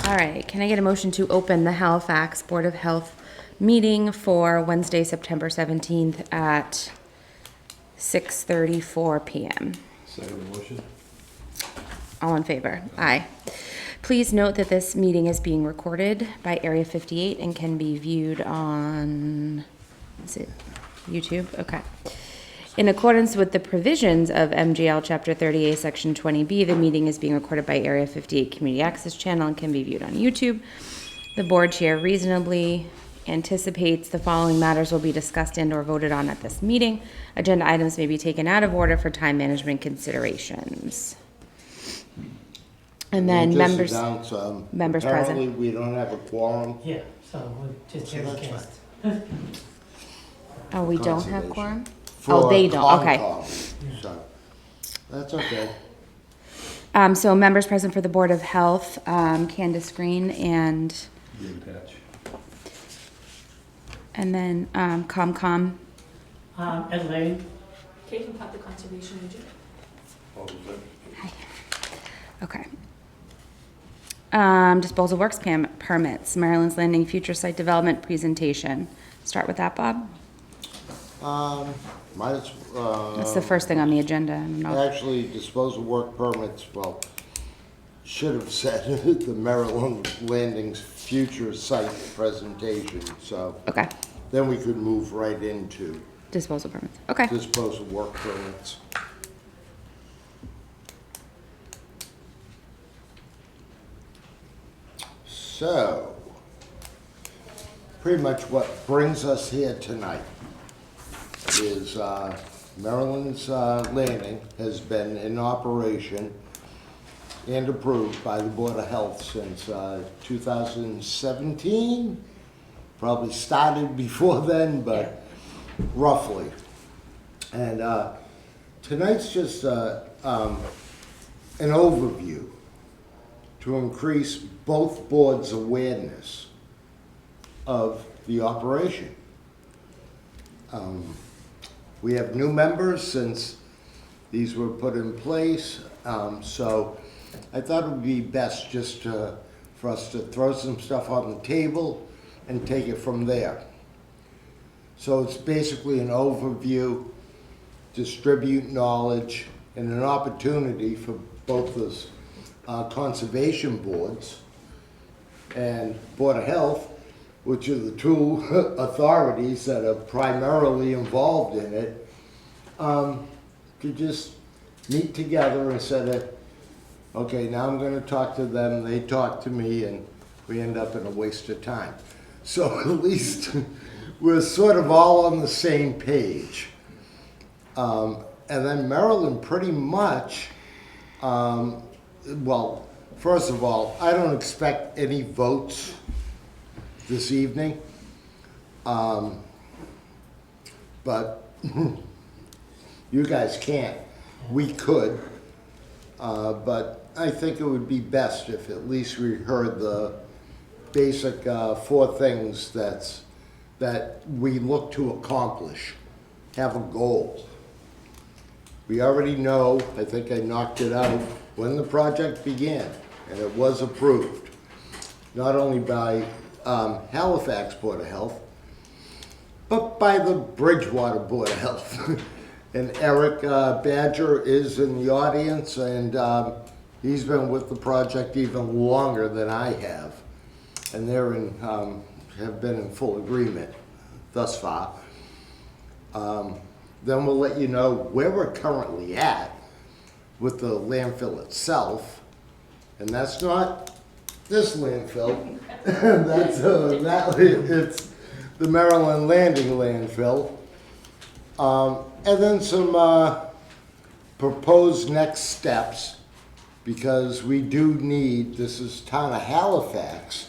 All right, can I get a motion to open the Halifax Board of Health meeting for Wednesday, September 17th at 6:34 p.m.? Second motion. All in favor? Aye. Please note that this meeting is being recorded by Area 58 and can be viewed on, is it YouTube? Okay. In accordance with the provisions of MGL Chapter 38, Section 20B, the meeting is being recorded by Area 58 Community Access Channel and can be viewed on YouTube. The board chair reasonably anticipates the following matters will be discussed and/or voted on at this meeting. Agenda items may be taken out of order for time management considerations. And then members Announce, members apparently present. we don't have a quorum. Yeah, so we'll just So that's cast. Oh, we don't have Conservation. quorum? For Oh, they don't, okay. Concom. So, that's okay. So members present for the Board of Health, Candace Green and David Hatch. then ComCom. Ed Lane, Caitlin Putt, the conservation agent. All those in? Hi. Okay. Disposal works permits, Maryland's Landing future site development presentation. Start with that, Bob? That's the first thing on the agenda. I don't know. Actually, disposal work permits, well, should have said the Maryland Landing's future site presentation, so Okay, then we could move right into disposal permits. Okay. disposal work permits. So, pretty much what brings us here tonight is Maryland's Landing has been in operation and approved by the Board of Health since 2017. Probably started before then, but roughly. And tonight's just an overview to increase both boards' awareness of the operation. We have new members since these were put in place, so I thought it would be best just for us to throw some stuff on the table and take it from there. So it's basically an overview, distribute knowledge, and an opportunity for both the conservation boards and Board of Health, which are the two authorities that are primarily involved in it, to just meet together instead of, okay, now I'm gonna talk to them, they talk to me, and we end up in a waste of time. So at least we're sort of all on the same page. And then Maryland pretty much, well, first of all, I don't expect any votes this evening. But you guys can't. We could. But I think it would be best if at least we heard the basic 4 things that we look to accomplish, have a goal. We already know, I think I knocked it out, when the project began, and it was approved, not only by Halifax Board of Health, but by the Bridgewater Board of Health. And Eric Badger is in the audience, and he's been with the project even longer than I have. And they're have been in full agreement thus far. Then we'll let you know where we're currently at with the landfill itself. And that's not this landfill. It's the Maryland Landing landfill. And then some proposed next steps, because we do need, this is town of Halifax,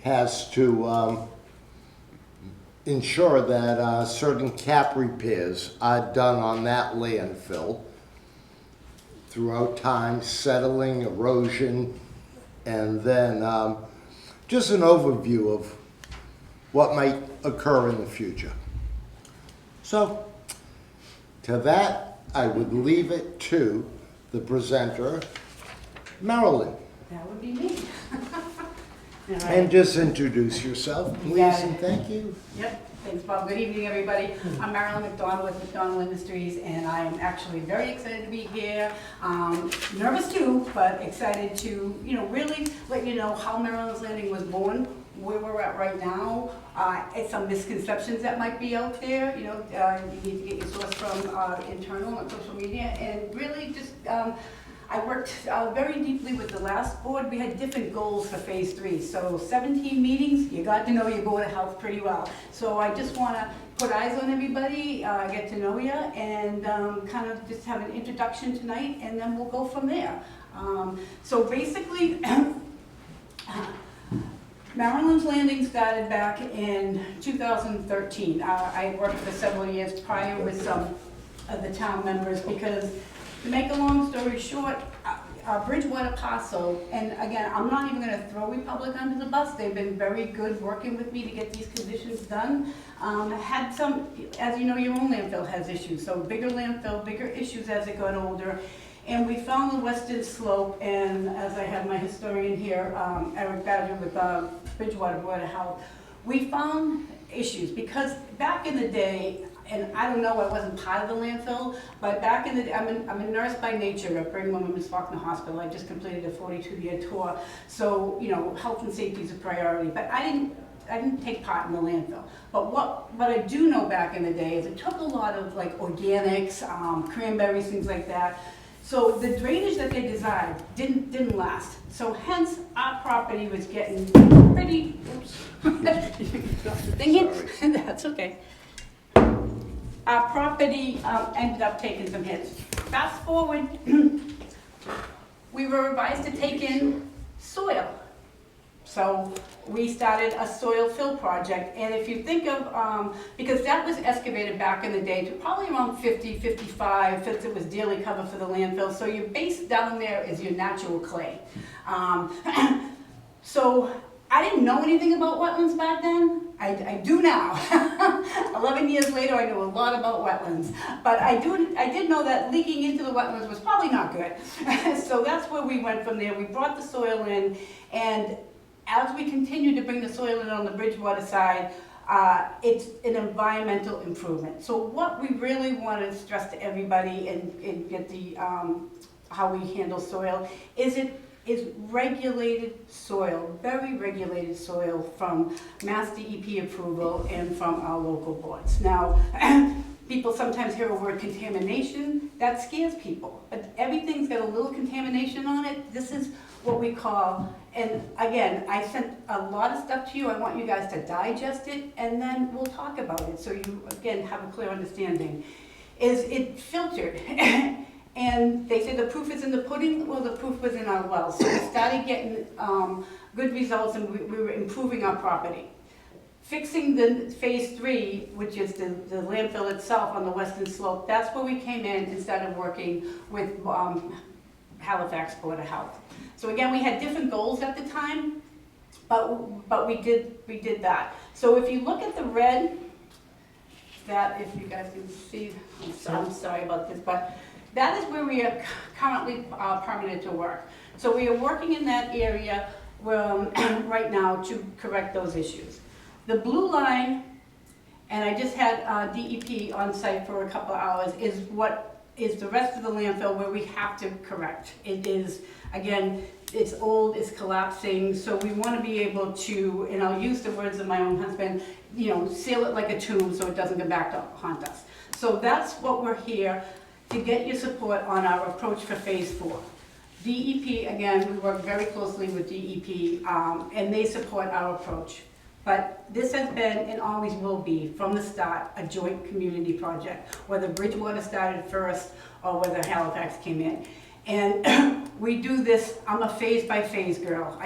has to ensure that certain cap repairs are done on that landfill throughout time, settling, erosion, and then just an overview of what might occur in the future. So, to that, I would leave it to the presenter, Marilyn. That would be me. All right. And just introduce yourself, You please, got it. and thank you. Yep, thanks, Bob. Good evening, everybody. I'm Marilyn McDonald with McDonald Industries, and I am actually very excited to be here. Nervous too, but excited to, really let you know how Marilyn's Landing was born, where we're at right now. It's some misconceptions that might be out there. You need to get your source from internal and social media, and really just. I worked very deeply with the last board. We had different goals for phase 3. So 17 meetings, you got to know your Board of Health pretty well. So I just want to put eyes on everybody, get to know you, and kind of just have an introduction tonight, and then we'll go from there. So basically, Marilyn's Landing started back in 2013. I worked for several years prior with some of the town members because, to make a long story short, Bridgewater Parcel, and again, I'm not even going to throw Republic under the bus. They've been very good working with me to get these conditions done. Had some, as you know, your own landfill has issues, so bigger landfill, bigger issues as it got older. And we found the western slope, and as I have my historian here, Eric Badger with Bridgewater Board of Health, we found issues because back in the day, and I don't know, I wasn't part of the landfill, but back in the day, I'm a nurse by nature at Brigham and Women's Faulkner Hospital. I just completed a 42-year tour, so health and safety is a priority. But I didn't take part in the landfill. But what I do know back in the day is it took a lot of like organics, cranberries, things like that. So the drainage that they designed didn't last. So hence our property was getting pretty. Oops. That's okay. Our property ended up taking some hits. Fast forward, we were advised to take in soil. So we started a soil fill project, and if you think of, because that was excavated back in the day to probably around 50, 55, since it was daily cover for the landfill, so your base down there is your natural clay. So I didn't know anything about wetlands back then. I do now. 11 years later, I know a lot about wetlands. But I did know that leaking into the wetlands was probably not good. So that's where we went from there. We brought the soil in, and as we continue to bring the soil in on the Bridgewater side, it's an environmental improvement. So what we really want to stress to everybody and get the how we handle soil is regulated soil, very regulated soil from Mass DEP approval and from our local boards. Now, people sometimes hear a word contamination, that scares people, but everything's got a little contamination on it. This is what we call, and again, I sent a lot of stuff to you. I want you guys to digest it, and then we'll talk about it so you, again, have a clear understanding. Is it filtered? And they say the proof is in the pudding. Well, the proof was in our wells. So we started getting good results, and we were improving our property. Fixing the phase 3, which is the landfill itself on the western slope, that's where we came in and started working with Halifax Board of Health. So again, we had different goals at the time, but we did that. So if you look at the red, that if you guys can see, I'm sorry about this, but that is where we are currently permitted to work. So we are working in that area right now to correct those issues. The blue line, and I just had DEP on site for a couple of hours, is what is the rest of the landfill where we have to correct. It is, again, it's old, it's collapsing, so we want to be able to, and I'll use the words of my own husband, seal it like a tomb so it doesn't come back to haunt us. So that's what we're here to get your support on our approach for phase 4. DEP, again, we work very closely with DEP, and they support our approach. But this has been, and always will be, from the start, a joint community project, whether Bridgewater started first or whether Halifax came in. And we do this, I'm a phase-by-phase girl.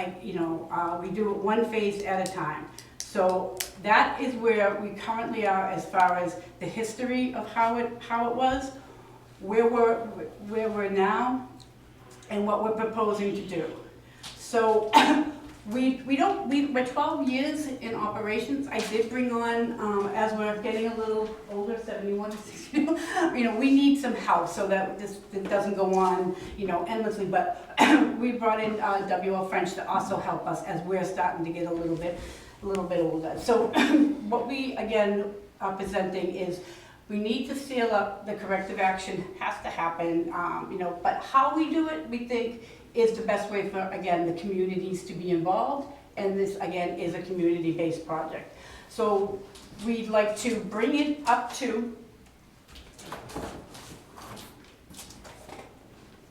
We do it one phase at a time. So that is where we currently are as far as the history of how it was, where we're now, and what we're proposing to do. So we're 12 years in operations. I did bring on, as we're getting a little older, 71, 62, we need some help so that it doesn't go on, endlessly. But we brought in WL French to also help us as we're starting to get a little bit older. So what we, again, are presenting is we need to seal up, the corrective action has to happen, but how we do it, we think, is the best way for, again, the communities to be involved, and this, again, is a community-based project. So we'd like to bring it up to,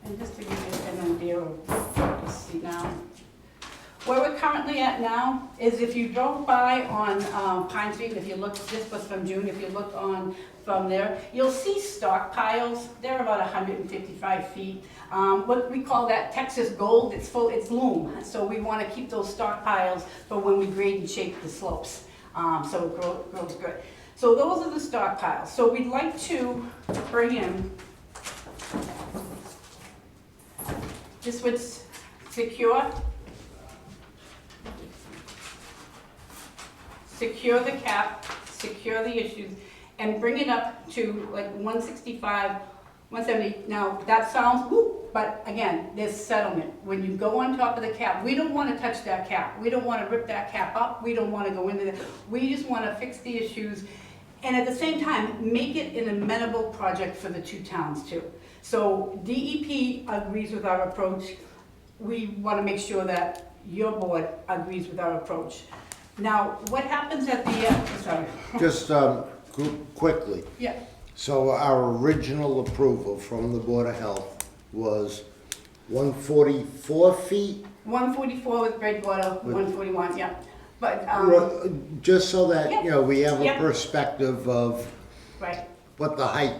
and just to give you an idea of, let's see now, where we're currently at now is if you drove by on Pine Street, if you look, this was from June, if you look on from there, you'll see stockpiles. They're about 155 feet. What we call that Texas gold, it's loam. So we want to keep those stockpiles for when we grade and shape the slopes. So it grows good. So those are the stockpiles. So we'd like to bring in, this would secure the cap, secure the issues, and bring it up to like 165, 170. Now, that sounds, woo, but again, there's settlement. When you go on top of the cap, we don't want to touch that cap. We don't want to rip that cap up. We don't want to go into that. We just want to fix the issues, and at the same time, make it an amenable project for the two towns too. So DEP agrees with our approach. We want to make sure that your board agrees with our approach. Now, what happens at the, sorry. Just quickly. Yeah. So our original approval from the Board of Health was 144 feet? 144 with breakwater, 141, yeah. But, Just so that, Yep. We have a Yep. perspective of right, what the height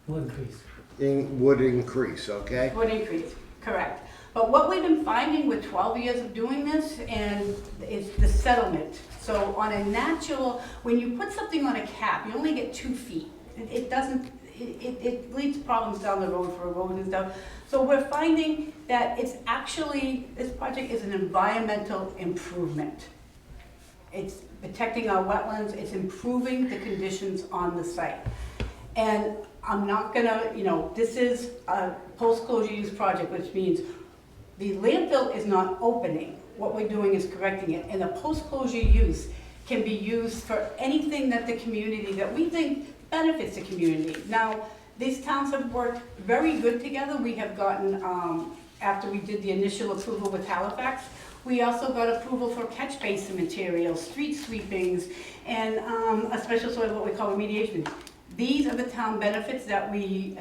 Will increase. would increase, okay? would increase, correct. But what we've been finding with 12 years of doing this, and is the settlement. So on a natural, when you put something on a cap, you only get 2 feet. It doesn't, it leads problems down the road for roads and stuff. So we're finding that it's actually, this project is an environmental improvement. It's protecting our wetlands, it's improving the conditions on the site. And I'm not gonna, this is a post-closure use project, which means the landfill is not opening. What we're doing is correcting it. And the post-closure use can be used for anything that the community, that we think benefits the community. Now, these towns have worked very good together. We have gotten, after we did the initial approval with Halifax, we also got approval for catch basin materials, street sweepings, and a special sort of what we call remediation. These are the town benefits that we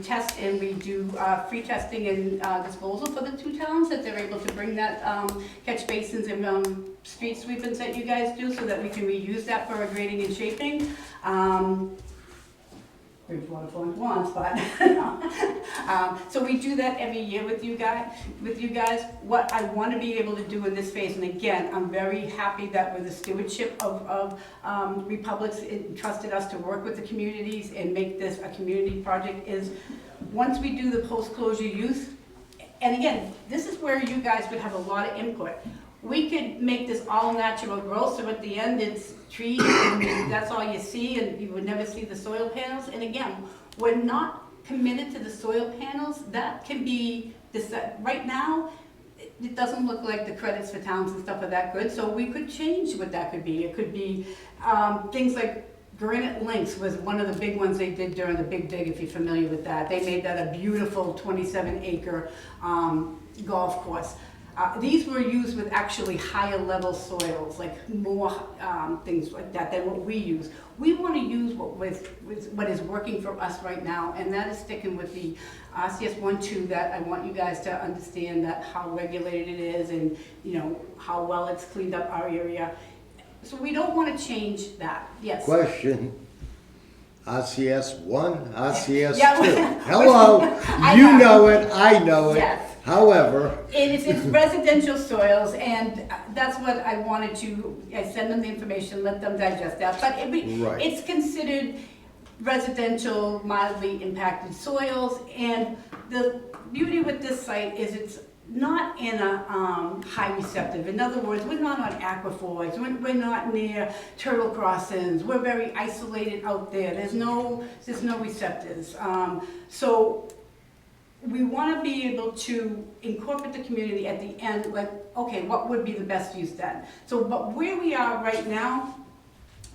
test, and we do free testing and disposal for the two towns, that they're able to bring that catch basins and street sweepings that you guys do, so that we can reuse that for our grading and shaping. Bridgewater Florence one spot. So we do that every year with you guys. What I want to be able to do in this phase, and again, I'm very happy that with the stewardship of Republics, it trusted us to work with the communities and make this a community project, is once we do the post-closure use, and again, this is where you guys would have a lot of input. We could make this all natural growth, so at the end it's trees and that's all you see, and you would never see the soil panels. And again, we're not committed to the soil panels. That can be, right now, it doesn't look like the credits for towns and stuff are that good, so we could change what that could be. It could be things like Granite Links was one of the big ones they did during the Big Dig, if you're familiar with that. They made that a beautiful 27-acre golf course. These were used with actually higher level soils, like more things like that than what we use. We want to use what is working for us right now, and that is sticking with the RCS 1.2, that I want you guys to understand that how regulated it is, and how well it's cleaned up our area. So we don't want to change that. Yes. Question. RCS 1, RCS Yeah. 2. Hello. I You know. know it, I know it. Yes. However, It's residential soils, and that's what I wanted to, I send them the information, let them digest that. But Right. it's considered residential, mildly impacted soils, and the beauty with this site is it's not in a high receptive. In other words, we're not on aquifers, we're not near turtle crossings, we're very isolated out there. There's no receptors. So we want to be able to incorporate the community at the end, like, okay, what would be the best use then? So, but where we are right now,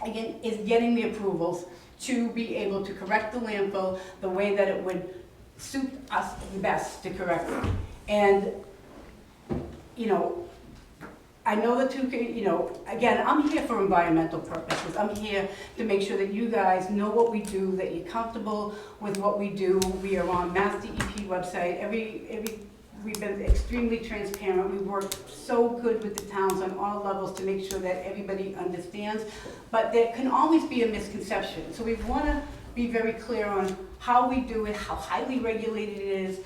again, is getting the approvals to be able to correct the landfill the way that it would suit us the best to correct it. And, you know, I know the two, you know, again, I'm here for environmental purposes. I'm here to make sure that you guys know what we do, that you're comfortable with what we do. We are on Mass DEP website. We've been extremely transparent. We work so good with the towns on all levels to make sure that everybody understands. But there can always be a misconception. So we want to be very clear on how we do it, how highly regulated it is,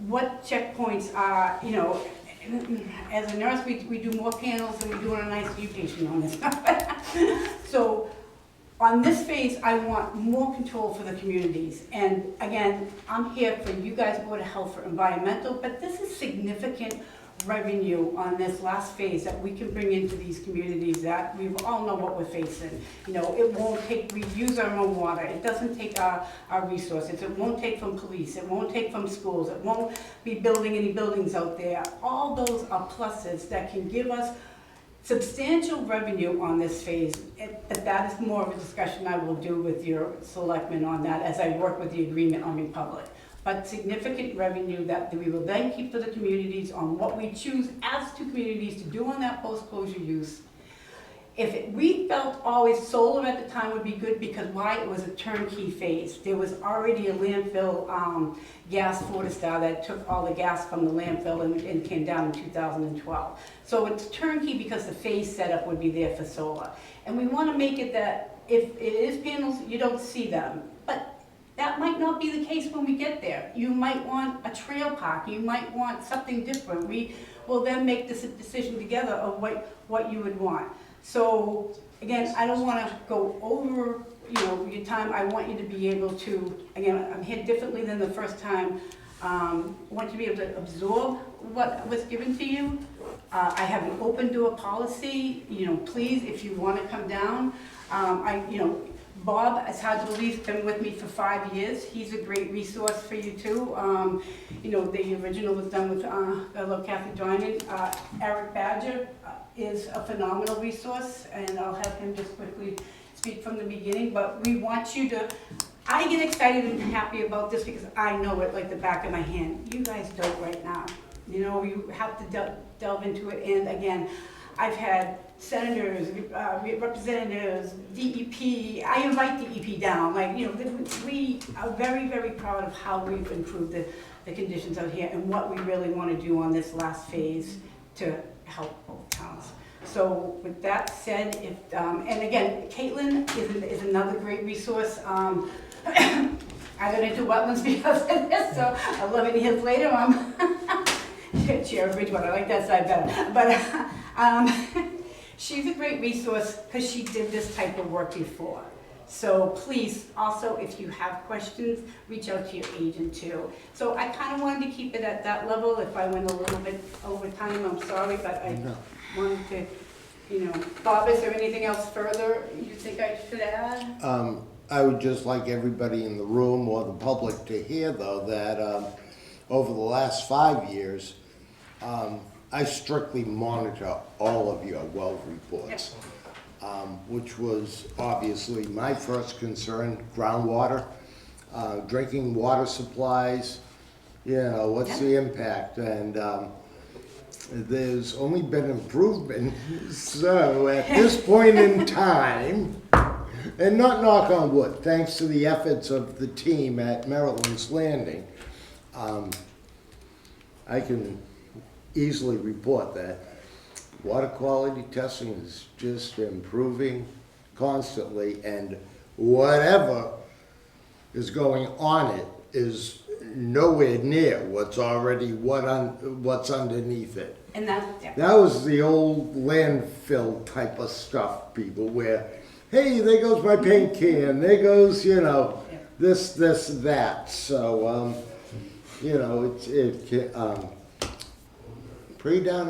what checkpoints are, you know. As a nurse, we do more panels than we do on an ICU patient on this stuff. So on this phase, I want more control for the communities. And again, I'm here for you guys, Board of Health, for environmental, but this is significant revenue on this last phase that we can bring into these communities that we all know what we're facing. You know, it won't take, we use our own water. It doesn't take our resources. It won't take from police. It won't take from schools. It won't be building any buildings out there. All those are pluses that can give us substantial revenue on this phase. But that is more of a discussion I will do with your selectmen on that as I work with the agreement on Republic. But significant revenue that we will then keep to the communities on what we choose as two communities to do on that post-closure use. We felt always solar at the time would be good because why? It was a turnkey phase. There was already a landfill gas Fortistar that took all the gas from the landfill and came down in 2012. So it's turnkey because the phase setup would be there for solar. And we want to make it that if it is panels, you don't see them. But that might not be the case when we get there. You might want a trail park. You might want something different. We will then make this decision together of what you would want. So again, I don't want to go over your time. I want you to be able to, again, I'm here differently than the first time. I want you to be able to absorb what was given to you. I have an open door policy. Please, if you want to come down, Bob, it's hard to believe, has been with me for 5 years. He's a great resource for you too. The original was done with, I love Kathy joining. Eric Badger is a phenomenal resource, and I'll have him just quickly speak from the beginning. But we want you to, I get excited and happy about this because I know it like the back of my hand. You guys don't right now. You have to delve into it. And again, I've had senators, representatives, DEP. I invite DEP down. We are very, very proud of how we've improved the conditions out here and what we really want to do on this last phase to help both towns. So with that said, and again, Caitlin is another great resource. I got into wetlands because of this, so 11 years later, I'm Chair of Bridgewater. I like that side better. But she's a great resource because she did this type of work before. So please, also, if you have questions, reach out to your agent too. So I kind of wanted to keep it at that level. If I went a little bit over time, I'm sorry, but I wanted to, Bob, is there anything else further you think I should add? I would just like everybody in the room or the public to hear, though, that over the last 5 years, I strictly monitor all of your well reports, which was obviously my first concern: groundwater, drinking water supplies. What's the impact? And there's only been improvement. So at this point in time, and not knock on wood, thanks to the efforts of the team at Maryland's Landing, I can easily report that water quality testing is just improving constantly, and whatever is going on it is nowhere near what's underneath it. And that was the old landfill type of stuff, people, where, hey, there goes my paint can, there goes, this, that. So, pretty darn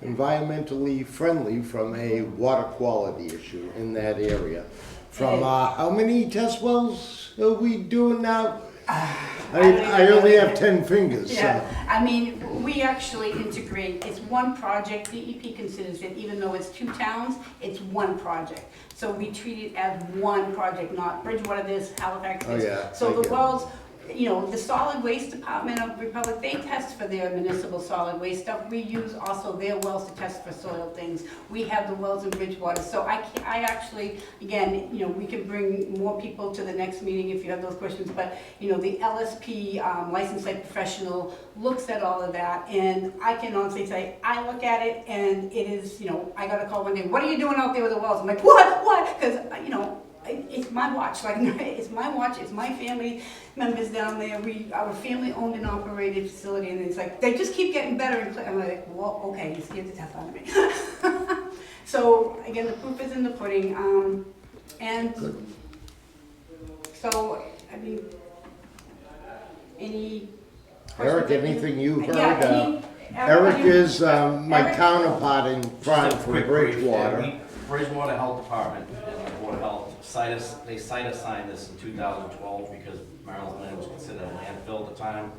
environmentally friendly from a water quality issue in that area. From how many test wells are we doing now? I only have 10 fingers. Yeah, So. I mean, we actually integrate, it's one project, DEP considers it, even though it's 2 towns, it's one project. So we treat it as one project, not Bridgewater this, Halifax this. Oh, yeah, So I the get it. wells, you know, the Solid Waste Department of Republic, they test for their municipal solid waste stuff. We use also their wells to test for soil things. We have the wells in Bridgewater, so I actually, again, you know, we can bring more people to the next meeting if you have those questions, but, you know, the LSP, licensed site professional, looks at all of that, and I can honestly say, I look at it, and it is, you know, I got a call one day, what are you doing out there with the wells? I'm like, what? Because, you know, it's my watch, like, it's my watch, it's my family members down there, our family owned and operated facility, and it's like, they just keep getting better, and I'm like, well, okay, you scared the death out of me. So, again, the proof is in the pudding, and so, I mean, any Eric, questions? anything you heard? Yeah, Eric you- is my Eric? counterpart in front Just a from quick brief. Bridgewater. Bridgewater Health Department and the Board of Health they site assigned this in 2012 because Maryland's land was considered a landfill at the time.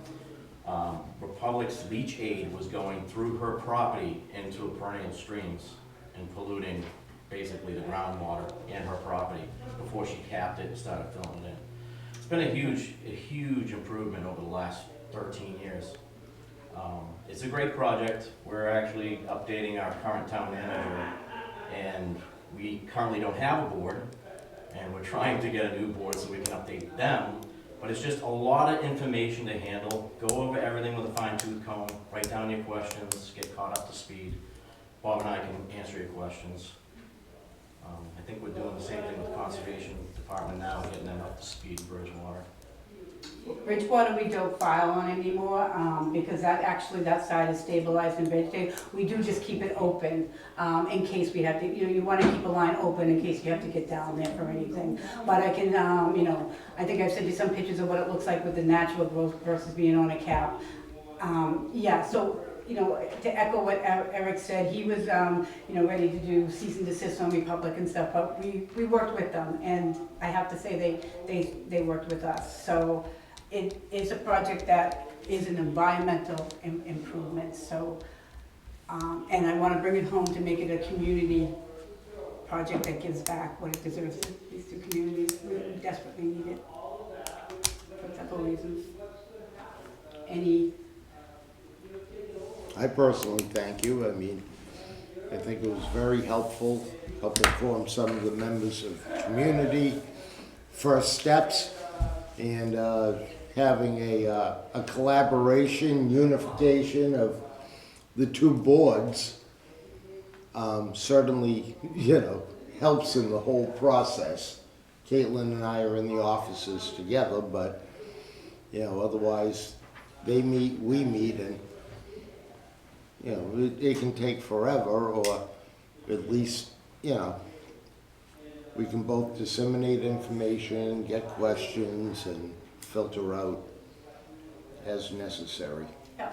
Republic's leach aid was going through her property into perennial streams and polluting basically the groundwater in her property before she capped it and started filling it in. It's been a huge improvement over the last 13 years. It's a great project. We're actually updating our current town manager, and we currently don't have a board, and we're trying to get a new board so we can update them. But it's just a lot of information to handle. Go over everything with a fine-tooth comb, write down your questions, get caught up to speed. Bob and I can answer your questions. I think we're doing the same thing with Conservation Department now, getting them up to speed in Bridgewater. Bridgewater, we don't file on anymore, because that side is stabilized and vegetated. We do just keep it open, in case we have to, you know, you wanna keep a line open in case you have to get down there for anything. But I can, you know, I think I've sent you some pictures of what it looks like with the natural growth versus being on a cap. Yeah, so, you know, to echo what Eric said, he was, you know, ready to do cease and desist on Republic and stuff, but we worked with them, and I have to say they worked with us. So it is a project that is an environmental improvement, so, and I want to bring it home to make it a community project that gives back what it deserves. These 2 communities really desperately need it for several reasons. I personally thank you. I mean, I think it was very helpful, helped inform some of the members of the community, first steps, and having a collaboration, unification of the 2 boards certainly, you know, helps in the whole process. Caitlin and I are in the offices together, but, you know, otherwise they meet, we meet, and you know, it can take forever, or at least, you know, we can both disseminate information, get questions, and filter out as necessary. Yeah.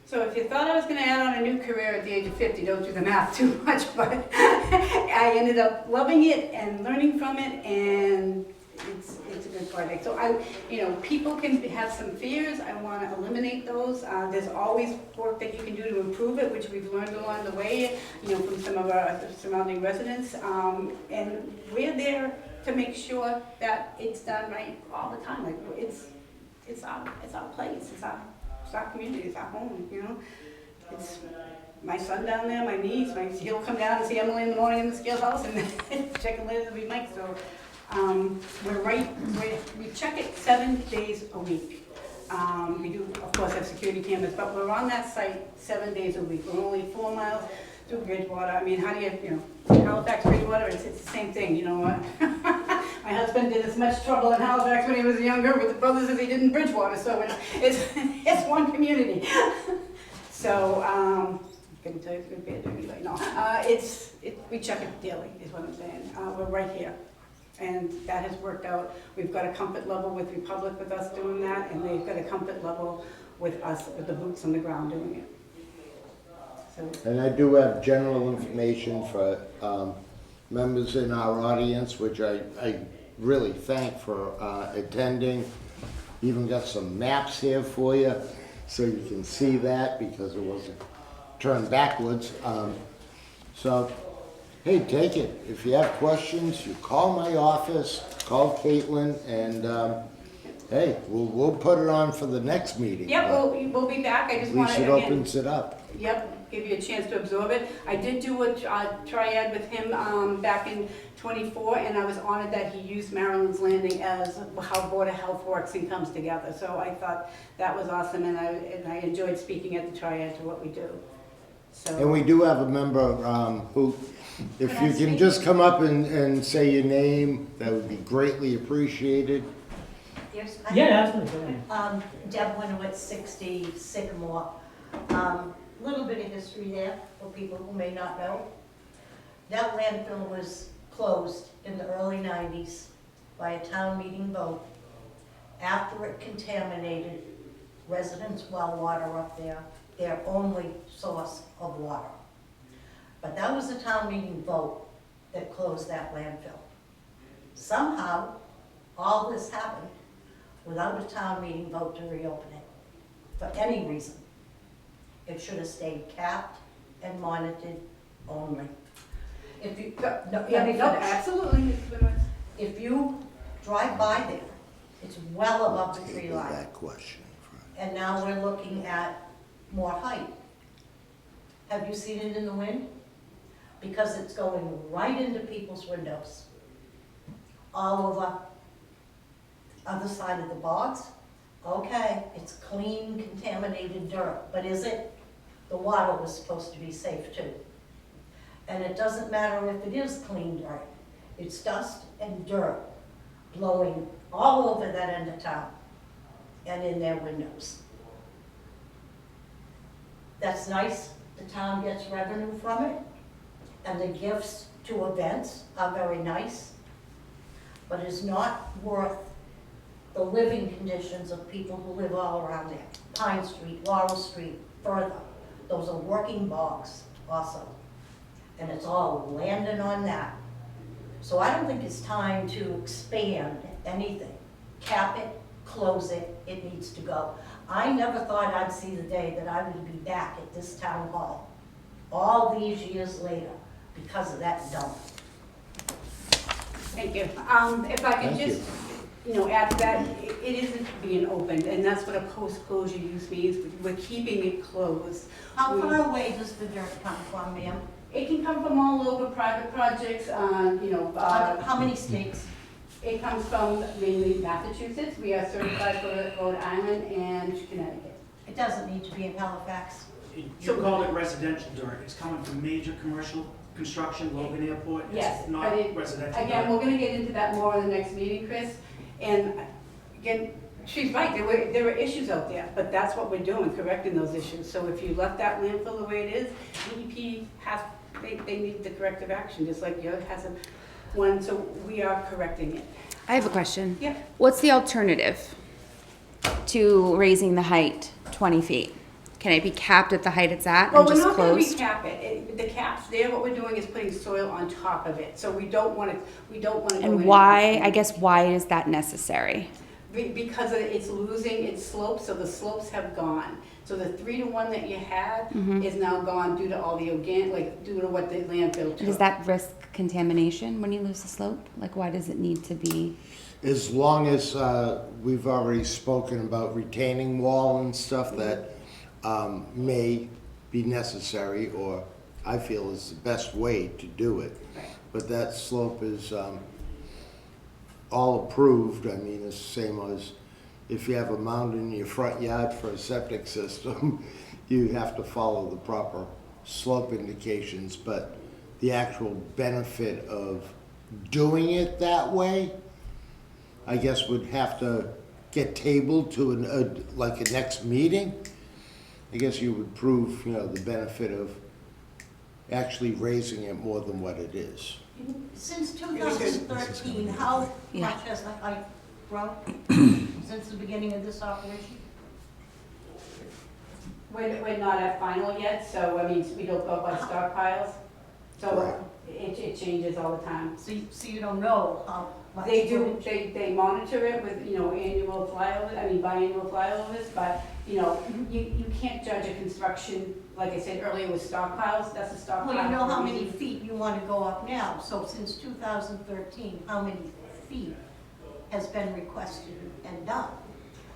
So if you thought I was going to add on a new career at the age of 50, don't do the math too much, but I ended up loving it and learning from it, and it's a good project. So you know, people can have some fears. I want to eliminate those. There's always work that you can do to improve it, which we've learned along the way, you know, from some of our surrounding residents. And we're there to make sure that it's done right all the time. Like it's our place. It's our community. It's our home. You know, it's my son down there, my niece. He'll come down and see Emily in the morning in the scale house and check in later every Mike. So. We check it 7 days a week. We do, of course, have security cameras, but we're on that site 7 days a week. We're only 4 miles through Bridgewater. I mean, how do you know, Halifax, Bridgewater, it's the same thing, you know what? My husband did as much trouble in Halifax when he was younger with the brothers as he did in Bridgewater, so it's one community. So, I'm gonna tell you it's good bad anyway. No, we check it daily, is what I'm saying. We're right here. And that has worked out. We've got a comfort level with Republic with us doing that, and they've got a comfort level with us, with the boots on the ground doing it. So, And I do have general information for members in our audience, which I really thank for attending. Even got some maps here for you, so you can see that because it wasn't turned backwards. So, hey, take it. If you have questions, you call my office, call Caitlin, and hey, we'll put it on for the next meeting. yep, but we'll be back. I just At want least to, it again, opens it up. yep, give you a chance to absorb it. I did do a triad with him back in '24, and I was honored that he used Maryland's Landing as how Board of Health works and comes together. So I thought that was awesome, and I enjoyed speaking at the triad to what we do. So. And we do have a member who, if Can I you can speak? just come up and say your name, that would be greatly appreciated. Yes. Yeah, absolutely. Go ahead. Deb Winowitz, 60 Sycamore. Little bit of history there for people who may not know. That landfill was closed in the early 90s by a town meeting vote after it contaminated residents' well water up there, their only source of water. But that was a town meeting vote that closed that landfill. Somehow, all this happened without a town meeting vote to reopen it, for any reason. It should have stayed capped and monitored only. If you, no, let me No, finish. absolutely, Ms. Winowitz. If you drive by there, it's well above the tree Table line. that question. And now we're looking at more height. Have you seen it in the wind? Because it's going right into people's windows. All over other side of the bogs. Okay, it's clean, contaminated dirt, but is it? The water was supposed to be safe too. And it doesn't matter if it is clean dirt. It's dust and dirt blowing all over that end of town and in their windows. That's nice, the town gets revenue from it, and the gifts to events are very nice, but it's not worth the living conditions of people who live all around there. Pine Street, Laurel Street, further, those are working bogs also, and it's all landing on that. So I don't think it's time to expand anything, cap it, close it, it needs to go. I never thought I'd see the day that I would be back at this town hall, all these years later, because of that dump. Thank you. If I could Thank you. just, add to that, it isn't being opened, and that's what a post-closure use means. We're keeping it closed. How far away does the dirt come from, ma'am? It can come from all over, private projects, How many states? it comes from mainly Massachusetts. We are certified for Rhode Island and Connecticut. It doesn't need to be in Halifax. You called it residential dirt. It's coming from major commercial construction, Logan Airport. Yes, It's not but residential again, dirt. we're gonna get into that more in the next meeting, Chris. And again, she's right, there were issues out there, but that's what we're doing, correcting those issues. So if you left that landfill the way it is, DEP they need the corrective action, just like yours has one, so we are correcting it. I have a question. Yeah. What's the alternative to raising the height 20 feet? Can it be capped at the height it's at Well, and we're just not gonna closed? recap it. The cap's there, what we're doing is putting soil on top of it, so we don't wanna go in. And why, I guess, why is that necessary? Because it's losing its slopes, so the slopes have gone. So the 3-to-1 that you had is now gone due to all the due to what the landfill took. Does that risk contamination when you lose the slope? Like, why does it need to be? As long as we've already spoken about retaining wall and stuff that may be necessary, or I feel is the best way to do it. Right. But that slope is all approved. I mean, it's the same as if you have a mound in your front yard for a septic system, you have to follow the proper slope indications. But the actual benefit of doing it that way, I guess would have to get tabled to like a next meeting. I guess you would prove, the benefit of actually raising it more than what it is. Since 2013, how Yeah. much has the height grown since the beginning of this operation? We're not at final yet, so, I mean, we don't go by stockpiles. So Right. it changes all the time. So you don't know how much. They do, footage- they monitor it with, annual flyovers, biannual flyovers, but, you can't judge a construction, like I said earlier, with stockpiles, that's a stockpile. Well, you know how many feet you want to go up now, so since 2013, how many feet has been requested and done?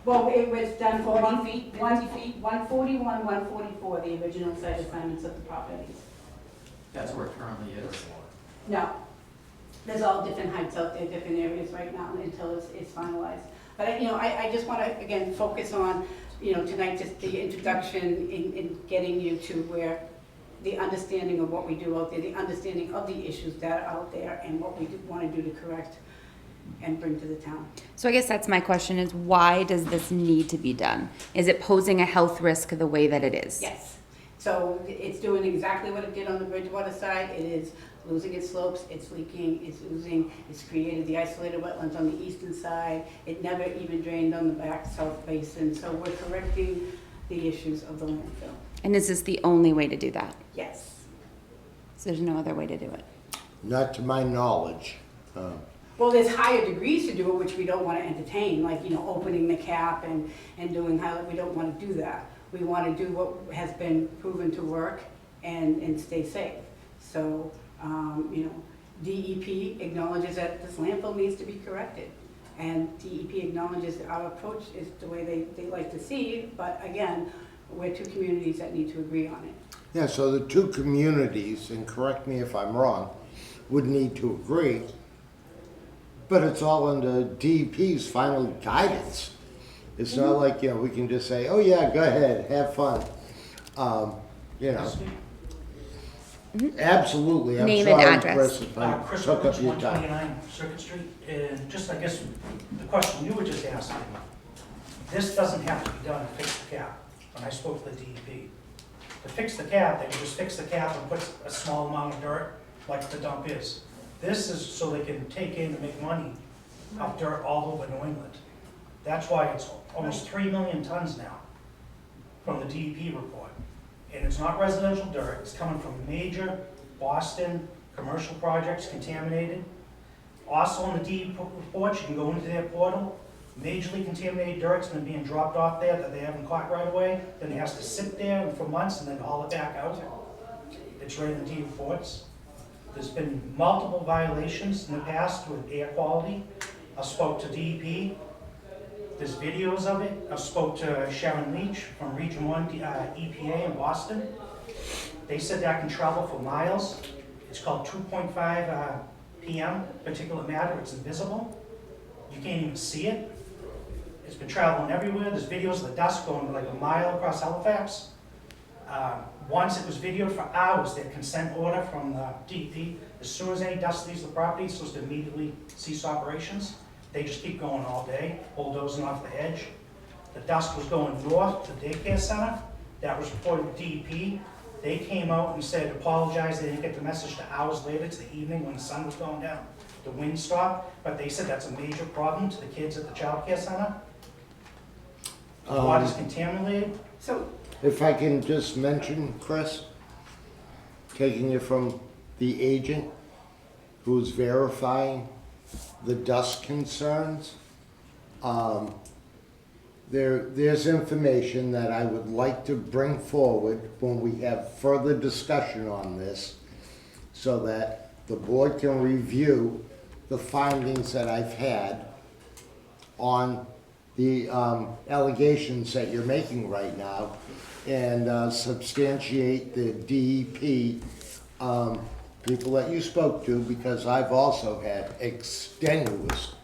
Well, it was done for 40 feet, 50 feet? 141, 144, the original site assignments of the properties. That's where it currently is. No, there's all different heights out there, different areas right now until it's finalized. But, I just want to, again, focus on, tonight, just the introduction in getting you to where the understanding of what we do out there, the understanding of the issues that are out there and what we want to do to correct and bring to the town. So I guess that's my question is why does this need to be done? Is it posing a health risk the way that it is? Yes. So it's doing exactly what it did on the Bridgewater side. It is losing its slopes, it's leaking, it's created the isolated wetlands on the eastern side. It never even drained on the back south basin. So we're correcting the issues of the landfill. And is this the only way to do that? Yes. So there's no other way to do it? Not to my knowledge. Well, there's higher degrees to do it, which we don't want to entertain, like, opening the cap and doing how, we don't want to do that. We want to do what has been proven to work and stay safe. So, DEP acknowledges that this landfill needs to be corrected. And DEP acknowledges that our approach is the way they like to see, but again, we're two communities that need to agree on it. Yeah, so the two communities, and correct me if I'm wrong, would need to agree, but it's all under DEP's final guidance. It's not like, we can just say, oh yeah, go ahead, have fun. Absolutely, I'm Name and sorry, address. Chris, if I Chris took Rhodes, up your time. 129 Circuit Street, and just, I guess, the question you were just asking, this doesn't have to be done to fix the cap, when I spoke to the DEP. To fix the cap, they would just fix the cap and put a small amount of dirt, like the dump is. This is so they can take in and make money off dirt all over New England. That's why it's almost 3 million tons now from the DEP report. And it's not residential dirt, it's coming from major Boston commercial projects contaminated. Also on the DEP report, you can go into their portal, majorly contaminated dirt's been being dropped off there that they haven't caught right away, then it has to sit there for months and then haul it back out. It's right in the DEP reports. There's been multiple violations in the past with air quality. I spoke to DEP. There's videos of it. I spoke to Sharon Leach from Region 1 EPA in Boston. They said that can travel for miles. It's called 2.5 PM particulate matter. It's invisible. You can't even see it. It's been traveling everywhere. There's videos of the dust going like a mile across Halifax. Once it was videoed for hours, their consent order from the DEP. As soon as any dust leaves the property, it's supposed to immediately cease operations. They just keep going all day, bulldozing off the edge. The dust was going north to the daycare center. That was reported to DEP. They came out and said, apologize, they didn't get the message to hours later, to the evening when the sun was going down. The wind stopped, but they said that's a major problem to the kids at the child care center. The water's contaminated. So, If I can just mention, Chris, taking it from the agent who's verifying the dust concerns, there's information that I would like to bring forward when we have further discussion on this so that the board can review the findings that I've had on the allegations that you're making right now and substantiate the DEP people that you spoke to, because I've also had extenuous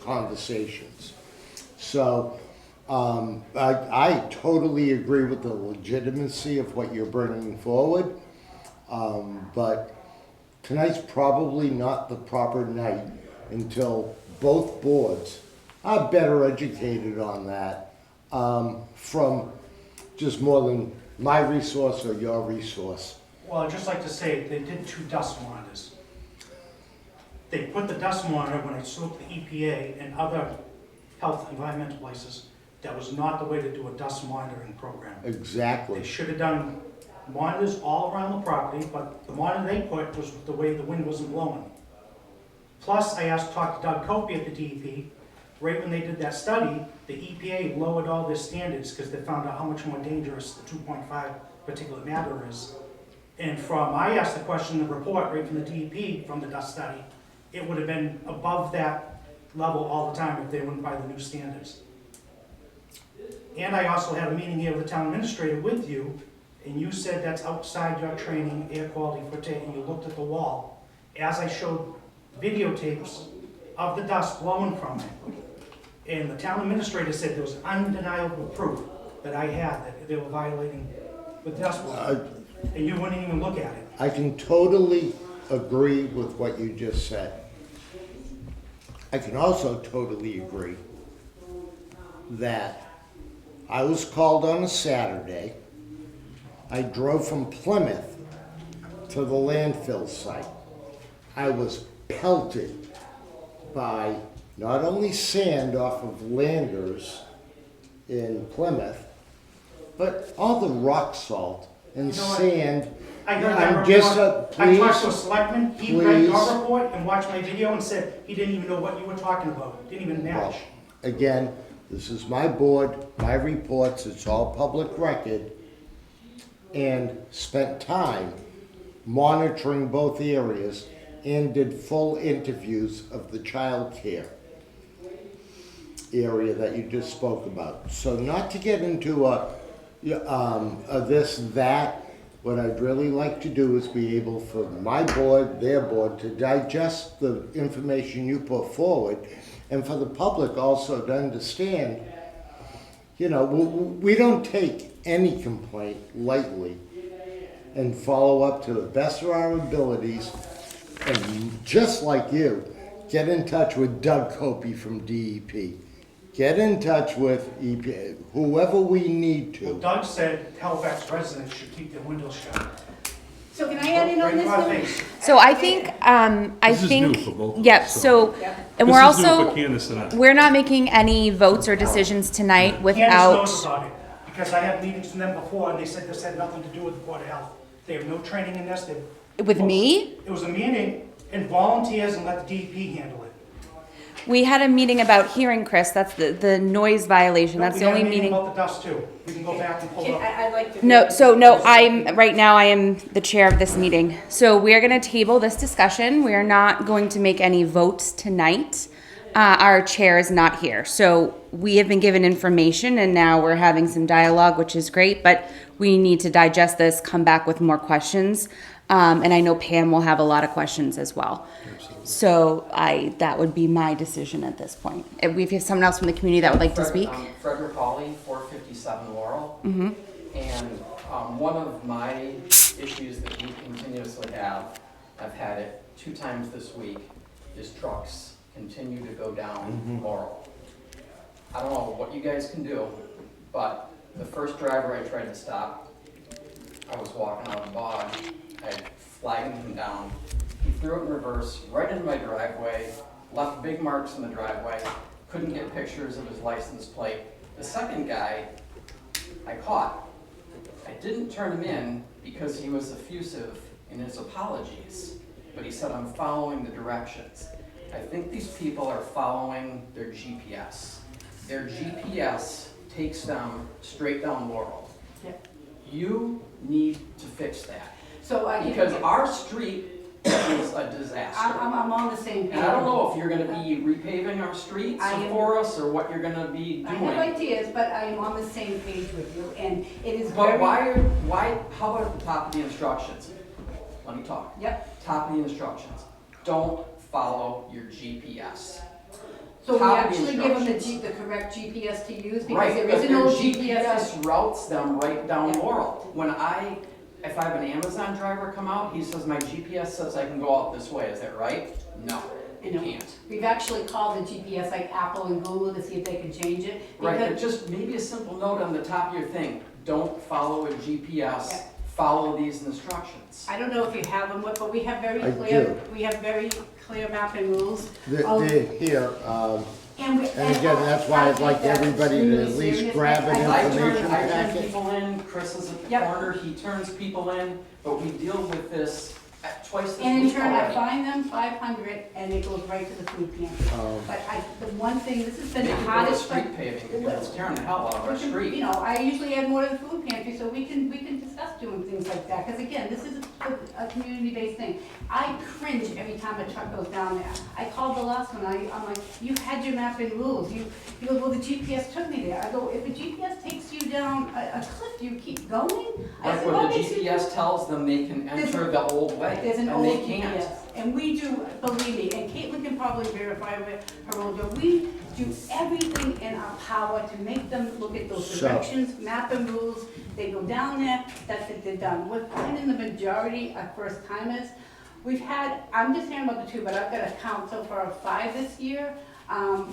conversations. So I totally agree with the legitimacy of what you're bringing forward, but tonight's probably not the proper night until both boards are better educated on that from just more than my resource or your resource. Well, I'd just like to say, they did 2 dust monitors. They put the dust monitor when I spoke to the EPA and other health environmental places. That was not the way to do a dust monitoring program. Exactly. They should have done monitors all around the property, but the monitor they put was the way the wind wasn't blowing. Plus, I talked to Doug Copey at the DEP, right when they did that study, the EPA lowered all their standards because they found out how much more dangerous the 2.5 particulate matter is. And I asked the question in the report, right from the DEP, from the dust study, it would have been above that level all the time if they went by the new standards. And I also had a meeting here with the town administrator with you, and you said that's outside your training, air quality for and you looked at the wall. As I showed videotapes of the dust blowing from it, and the town administrator said there was undeniable proof that I had that they were violating with dust blowing, and you wouldn't even look at it. I can totally agree with what you just said. I can also totally agree that I was called on a Saturday. I drove from Plymouth to the landfill site. I was pelted by not only sand off of landers in Plymouth, but all the rock salt and You know what? sand. I heard that I'm just, report. I talked to a please, selectman, he read your please. report and watched my video and said he didn't even know what you were talking about. Didn't even match. Well, again, this is my board, my reports, it's all public record, and spent time monitoring both areas and did full interviews of the child care area that you just spoke about. So not to get into a this, that, what I'd really like to do is be able for my board, their board, to digest the information you put forward, and for the public also to understand, you know, we don't take any complaint lightly and follow up to the best of our abilities, and just like you, get in touch with Doug Copey from DEP. Get in touch with EPA, whoever we need Well, to. Doug said Halifax residents should keep their windows shut. So can I add in on Right this? to our now? face. So I think, This is new for both of us, yep, so- so, and This we're is new for also, Candace and I. we're not making any votes or decisions tonight Candace knows without, about it, because I had meetings with them before, and they said this had nothing to do with the Board of Health. They have no training in this, with me. It was a meeting, and volunteers, and let the DEP handle it. We had a meeting about hearing, Chris, that's the noise violation, that's the only We had a meeting. about the dust too. We can go back and pull it up. I'd like to. No, right now I am the chair of this meeting. So we're gonna table this discussion. We are not going to make any votes tonight. Our chair is not here. So we have been given information and now we're having some dialogue, which is great, but we need to digest this, come back with more questions. And I know Pam will have a lot of questions as well. So that would be my decision at this point. If we have someone else from the community that would like to speak? Frederick Hawley, 457 Laurel. Mm-hmm. And one of my issues that we continuously have, I've had it 2 times this week, is trucks continue to go down Laurel. I don't know what you guys can do, but the first driver I tried to stop, I was walking out of the bog, I flagged him down. He threw it in reverse, right into my driveway, left big marks in the driveway, couldn't get pictures of his license plate. The second guy, I caught. I didn't turn him in because he was effusive in his apologies, but he said, I'm following the directions. I think these people are following their GPS. Their GPS takes them straight down Laurel. Yep. You need to fix that. So Because our street is a disaster. I'm on the same page. And I don't know if you're gonna be repaving our streets I am- for us, or what you're gonna be I have doing. ideas, but I am on the same page with you, and it is But very. how about at the top of the instructions? Let me talk. Yep, Top of the instructions. Don't follow your GPS. so we Top of the actually give them instructions. the correct GPS to use, because Right, there but is their no GPS routes them right down Yeah. Laurel. If I have an Amazon driver come out, he says, my GPS says I can go out this way, is that right? No, You you know, can't. We've actually called the GPS, like Apple and Google, to see if they can change it. Right, but because- just maybe a simple note on the top of your thing, don't follow a Yeah. GPS, follow these instructions. I don't know if you have them, but we have very I clear, do. we have very clear mapping rules. They're Oh. here, And again, that's why I'd like everybody to at least grab an information I turn packet. people in, Chris is at the Yep. corner, he turns people in, but we deal with this twice this And in week turn, I already. fine them 500 and it goes right to the food pantry. Oh. But the one thing, this has been They the can go to hardest. street paving, because it's tearing the hell out of our We can- street. You know, I usually add more to the food pantry, so we can discuss doing things like that, because again, this is a community-based thing. I cringe every time a truck goes down there. I called the last one, I'm like, you had your map and rules, you go, well, the GPS took me there. I go, if the GPS takes you down a cliff, do you keep going? I Like said, what "What the makes you GPS tells them they can enter the old way, There's an and old they can't. GPS, and we do, believe me, and Caitlin can probably verify with her old job, we do everything in our power to make them look at those So- directions, map and rules. They go down there, that's it, they're done. We're finding the majority are first timers. We've had, I'm just hearing about the 2, but I've got a count so far of 5 this year.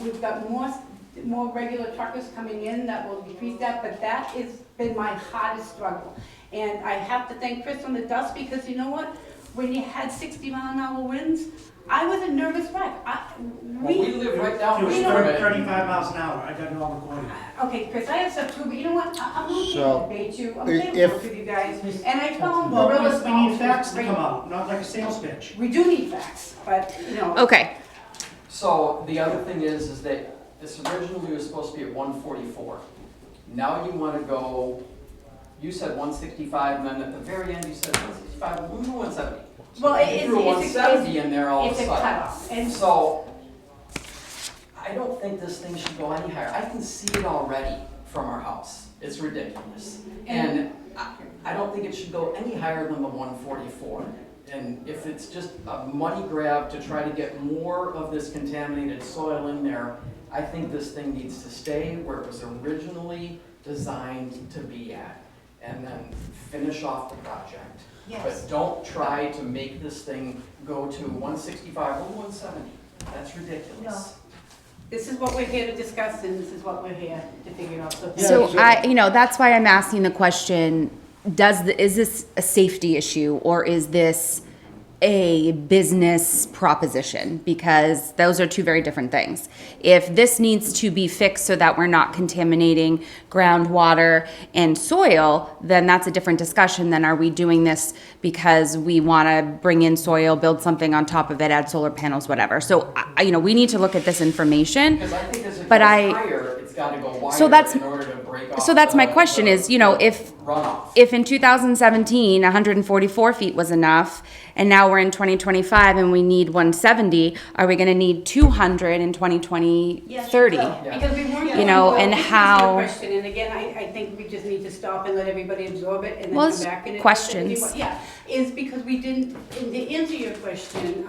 We've got more regular truckers coming in that will decrease that, but that has been my hardest struggle. And I have to thank Chris on the dust, because you know what? When you had 60-mile-an-hour winds, I was a nervous wreck. Well, we live right down It the was street. 35 miles an hour, I got it all recorded. Okay, Chris, I have stuff too, but you know what? I'm not So, going to debate you. I'm going to if- work with you guys. And I found Well, Gorilla's we need facts to come out, not like a sales pitch. We do need facts, but, you know. Okay, So the other thing is that this originally was supposed to be at 144. Now you want to go, you said 165, and then at the very end you said 165, we'll move to 170. Well, You it's, threw it's, 170 in there all of it's a a sudden. cutoff. And So, I don't think this thing should go any higher. I can see it already from our house. It's ridiculous. And I don't think it should go any higher than the 144. And if it's just a money grab to try to get more of this contaminated soil in there, I think this thing needs to stay where it was originally designed to be at, and then finish off the project. Yes. But don't try to make this thing go to 165 or 170. That's ridiculous. this is what we're here to discuss, and this is what we're here to figure out. So Yeah, so so- that's why I'm asking the question, is this a safety issue or is this a business proposition? Because those are two very different things. If this needs to be fixed so that we're not contaminating groundwater and soil, then that's a different discussion than are we doing this because we want to bring in soil, build something on top of it, add solar panels, whatever. So, we need to look at this information. Because I think as it But goes I- higher, it's got to go wider So that's- in order to break off. So that's my the- question the- is, the runoff. if in 2017, 144 feet was enough, and now we're in 2025 and we need 170, are we gonna need 200 in 2030? Because we weren't. You know, well, and this is how- your question, and again, I think we just need to stop and let everybody absorb it and then Well, come it's back and. questions. Yeah, is because we didn't, and to answer your question,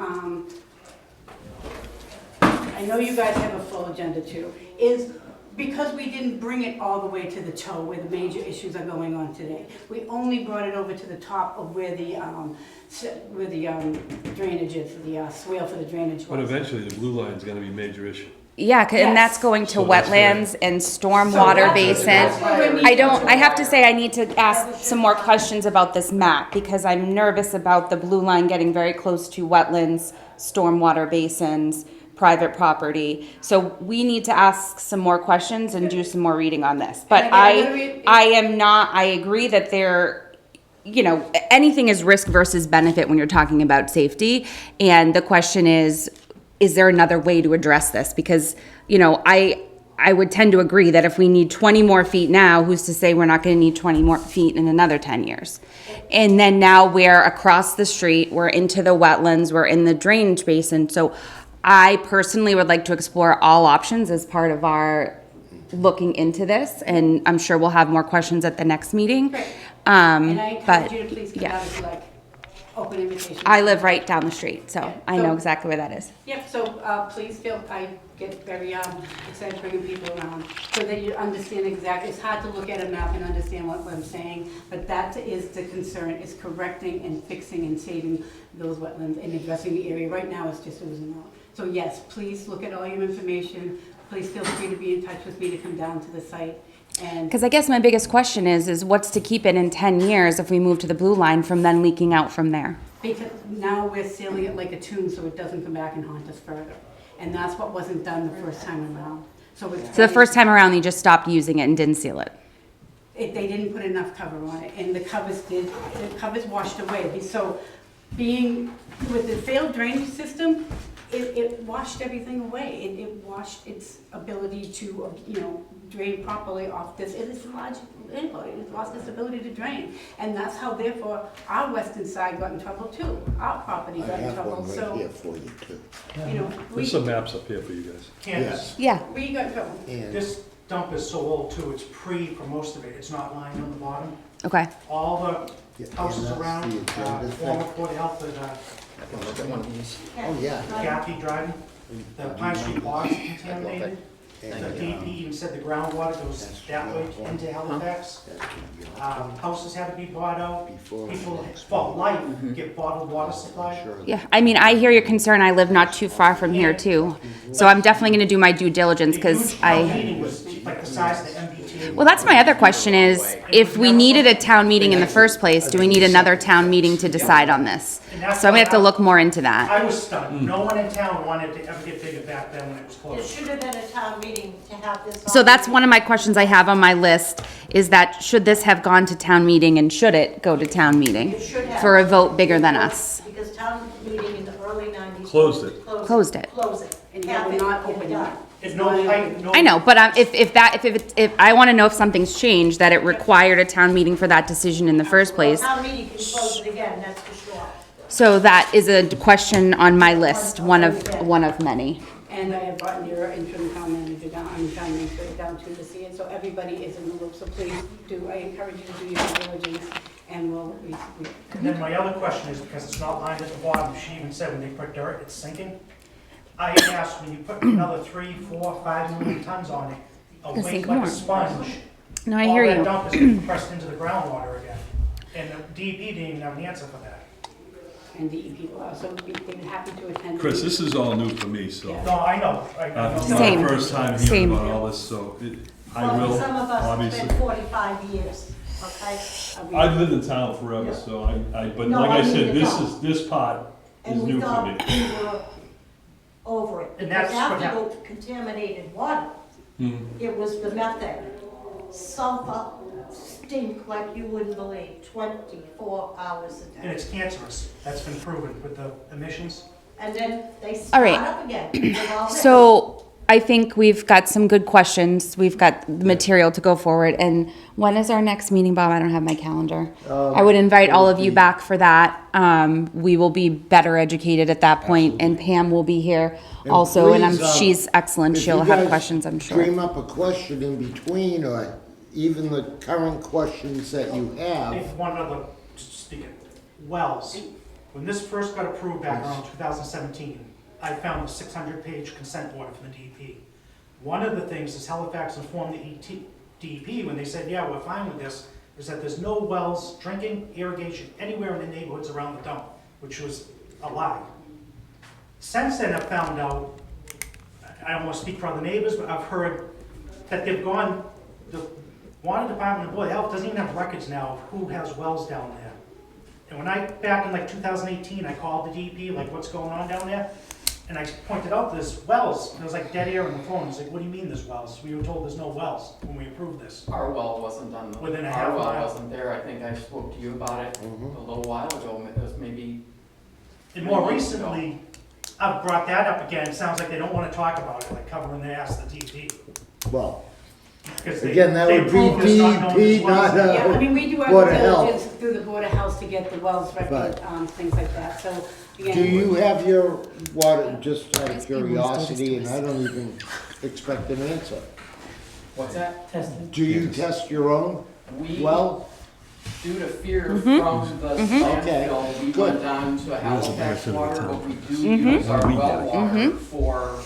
I know you guys have a full agenda too, is because we didn't bring it all the way to the toe where the major issues are going on today. We only brought it over to the top of where the drainage is, the swale for the drainage But was. eventually, the blue line's gonna be a major issue. Yeah, and that's Yes. going to So that's wetlands and So stormwater that's- basin. that's where we need I have to say, I need to ask some more questions about this map because I'm nervous about the blue line getting very close to wetlands, stormwater basins, private property. So we need to ask some more questions and do some more reading on this. But And again, I'm gonna read- I agree that anything is risk versus benefit when you're talking about safety. And the question is there another way to address this? Because, I would tend to agree that if we need 20 more feet now, who's to say we're not going to need 20 more feet in another 10 years? And then now we're across the street, we're into the wetlands, we're in the drainage basin. So I personally would like to explore all options as part of our looking into this. And I'm sure we'll have more questions at the next meeting. Great. And I But encourage you to please come yeah. out to like open invitation. I live right down the street, so Yeah. I know exactly where that is. Yep, so please I get very excited bringing people around so that you understand exactly, it's hard to look at a map and understand what I'm saying, but that is the concern, is correcting and fixing and saving those wetlands and addressing the area. Right now, it's just oozing out. So yes, please look at all your information. Please feel free to be in touch with me to come down to the site. And Because I guess my biggest question is what's to keep it in 10 years if we move to the blue line from then leaking out from there? because now we're sealing it like a tomb so it doesn't come back and haunt us further. And that's what wasn't done the first time around. So So the first time around, you just stopped using it and didn't seal it. they didn't put enough cover on it, and the covers washed away. So being, with the failed drainage system, it washed everything away. It washed its ability to, drain properly off this. It is a large, it lost its ability to drain. And that's how, therefore, our western side got in trouble too. Our property I got in have trouble, one right so, here for you too. There's some maps up here for you guys. Candace, Yeah. we got in trouble. And this dump is so old too, it's pre for most of it, it's not lined on the bottom. Okay. All yeah, the and houses that's around, the agenda former thing. Port of Health, Look at one of these. Oh, yeah. Kathy driving, the Pine Street Bog is contaminated. The And, DEP even said the groundwater goes That's that way the into Halifax. that's gonna be on Houses had to be bought out. before. People the next for life Mhm. get bottled water meeting. supply. Sure. Yeah, I mean, I hear your concern. I live not too far from here too. So I'm definitely gonna do my due diligence The because huge town I, meeting was like the size of the MBTA. well, that's my other question is, if we needed a town meeting in the first place, do we need another town meeting to decide on this? So I'm gonna have to look more into that. I was stunned. No one in town wanted to ever get bigger back then when it was It closed. should have been a town meeting to have this. So on. that's one of my questions I have on my list, is that should this have gone to town meeting and should it go to town meeting? It should have. For a vote bigger than us? Because town meeting in the early 90s. Closed it. Closed it. Close it. And Have we're it, not get it open done. yet. It's no height, no. I know, but if I wanna know if something's changed, that it required a town meeting for that decision in the first place. Town meeting can close it again, that's for sure. So that is a question on my list, one of many. And I have brought your interim town manager down, I'm town administrator down too to see it, so everybody is in the loop, so please do, I encourage you to do your due diligence, and And then my other question is, because it's not lined at the bottom, she even said when they put dirt, it's sinking. I asked, when you put another 3, 4, 5 million tons on it, a It'll weight sink like more. a sponge, No, I hear all that you. dump is getting compressed into the groundwater again. And the DEP didn't even have an answer for that. and DEP will also be, they're happy to attend. Chris, this is all new for me, so. Yeah. No, I know, I It's know. not Same. the first time Same. hearing about all this, so I Well, will, some of us have obviously. spent 45 years, okay? I've lived in town forever, so but No, like I I said, mean, this part is And we new for thought me. we were over it. And Because that's what after the contaminated water, Mhm. it was the methane. Sulfur stink like you wouldn't believe, 24 hours a And day. it's cancerous, that's been proven with the emissions. And then they All start right. up again. with all this. So I think we've got some good questions. We've got the material to go forward. And when is our next meeting, Bob? I don't have my calendar. I would invite all of you back for that. We will be better educated at that point, and Pam will be here And also, and please, she's excellent. If She'll you have guys questions, I'm sure. Dream up a question in between, or even the current questions that you have. If one other, speaking, wells, when this first got approved back around 2017, I found a 600-page consent order from the DEP. One of the things is Halifax informed the DEP when they said, yeah, we're fine with this, is that there's no wells, drinking, irrigation, anywhere in the neighborhoods around the dump, which was a lie. Since then, I've found out, I don't want to speak for other neighbors, but I've heard that they've gone, the Water Department and Board of Health doesn't even have records now of who has wells down there. And when back in like 2018, I called the DEP, like, what's going on down there? And I pointed out there's wells, and it was like dead air on the phone. It's like, what do you mean there's wells? We were told there's no wells when we approved this. Our well wasn't done, Within a our half well mile. wasn't there, I think I spoke to you about it a little while ago, it was maybe, And more recently, I've brought that up again. It sounds like they don't want to talk about it, like covering their ass, the DEP. Well, Because again, that they would proved be there's not known DEP, as wells not, there. Yeah, I mean, we do our Board due of Health. diligence through the Board of Health to get the wells record, Right. things like that, so, again. do you have your water, just out of curiosity, and I don't even expect an answer. what's that? Do you test your own We, well? due to fear Mm-hmm. from the Okay, landfill, we good. went down to Halifax benefit of the water, town. but we do Mm-hmm. use our We well get it. water for,